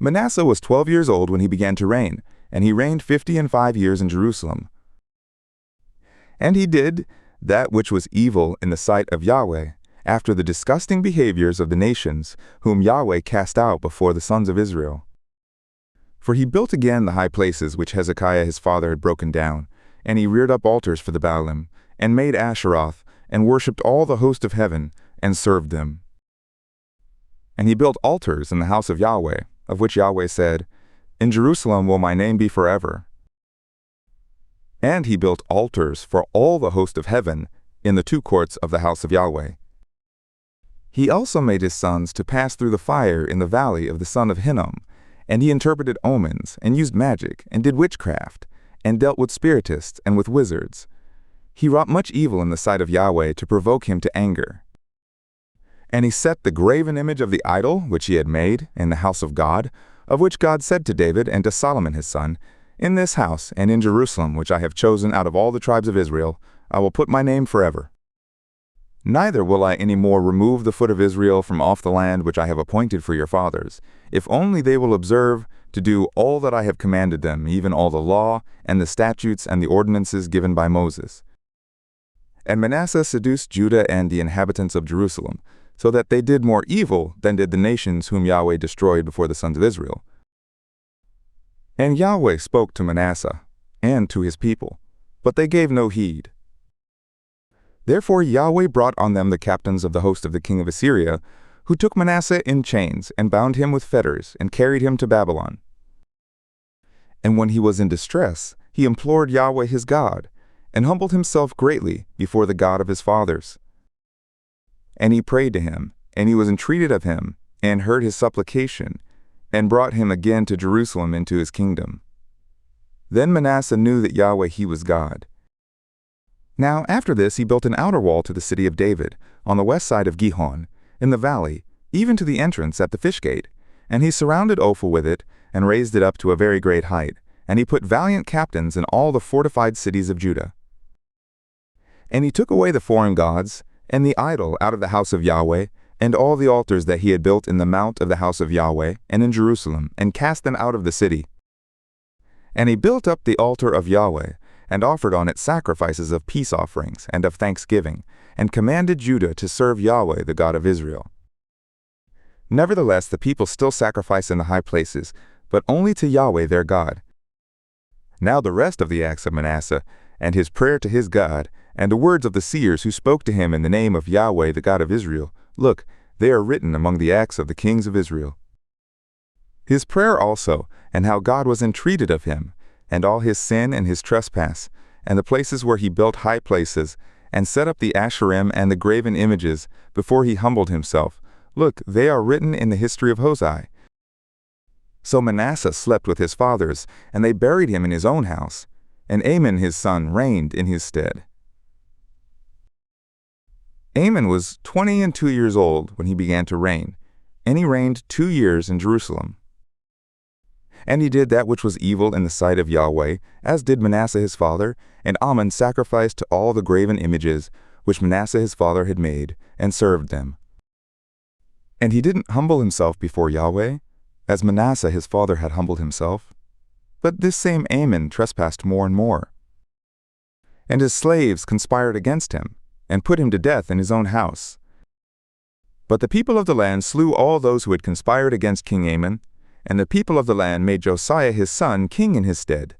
Manasseh was 12 years old when he began to reign, and he reigned 50 and 5 years in Jerusalem. And he did that which was evil in the sight of Yahweh, after the disgusting behaviors of the nations, whom Yahweh cast out before the sons of Israel. For he built again the high places which Hezekiah his father had broken down, and he reared up altars for the Baalim, and made Asheroth, and worshipped all the host of heaven, and served them. And he built altars in the house of Yahweh, of which Yahweh said, In Jerusalem will my name be forever. And he built altars for all the host of heaven in the two courts of the house of Yahweh. He also made his sons to pass through the fire in the valley of the son of Hinnom, and he interpreted omens, and used magic, and did witchcraft, and dealt with spiritists and with wizards. He wrought much evil in the sight of Yahweh to provoke him to anger. And he set the graven image of the idol which he had made in the house of God, of which God said to David and to Solomon his son, In this house and in Jerusalem, which I have chosen out of all the tribes of Israel, I will put my name forever. Neither will I any more remove the foot of Israel from off the land which I have appointed for your fathers, if only they will observe to do all that I have commanded them, even all the law and the statutes and the ordinances given by Moses. And Manasseh seduced Judah and the inhabitants of Jerusalem, so that they did more evil than did the nations whom Yahweh destroyed before the sons of Israel. And Yahweh spoke to Manasseh and to his people, but they gave no heed. Therefore Yahweh brought on them the captains of the host of the king of Assyria, who took Manasseh in chains, and bound him with fetters, and carried him to Babylon. And when he was in distress, he implored Yahweh his God, and humbled himself greatly before the God of his fathers. And he prayed to him, and he was entreated of him, and heard his supplication, and brought him again to Jerusalem into his kingdom. Then Manasseh knew that Yahweh he was God. Now after this he built an outer wall to the city of David, on the west side of Gihon, in the valley, even to the entrance at the fish gate. And he surrounded Ophel with it, and raised it up to a very great height. And he put valiant captains in all the fortified cities of Judah. And he took away the foreign gods, and the idol out of the house of Yahweh, and all the altars that he had built in the mount of the house of Yahweh, and in Jerusalem, and cast them out of the city. And he built up the altar of Yahweh, and offered on it sacrifices of peace offerings and of thanksgiving, and commanded Judah to serve Yahweh the God of Israel. Nevertheless the people still sacrifice in the high places, but only to Yahweh their God. Now the rest of the acts of Manasseh, and his prayer to his God, and the words of the seers who spoke to him in the name of Yahweh the God of Israel, look, they are written among the acts of the kings of Israel. His prayer also, and how God was entreated of him, and all his sin and his trespass, and the places where he built high places, and set up the Asherim and the graven images, before he humbled himself. Look, they are written in the history of Hosea. So Manasseh slept with his fathers, and they buried him in his own house, and Amon his son reigned in his stead. Amon was 22 years old when he began to reign, and he reigned 2 years in Jerusalem. And he did that which was evil in the sight of Yahweh, as did Manasseh his father, and Amon sacrificed to all the graven images which Manasseh his father had made, and served them. And he didn't humble himself before Yahweh, as Manasseh his father had humbled himself. But this same Amon trespassed more and more. And his slaves conspired against him, and put him to death in his own house. But the people of the land slew all those who had conspired against King Amon, and the people of the land made Josiah his son king in his stead.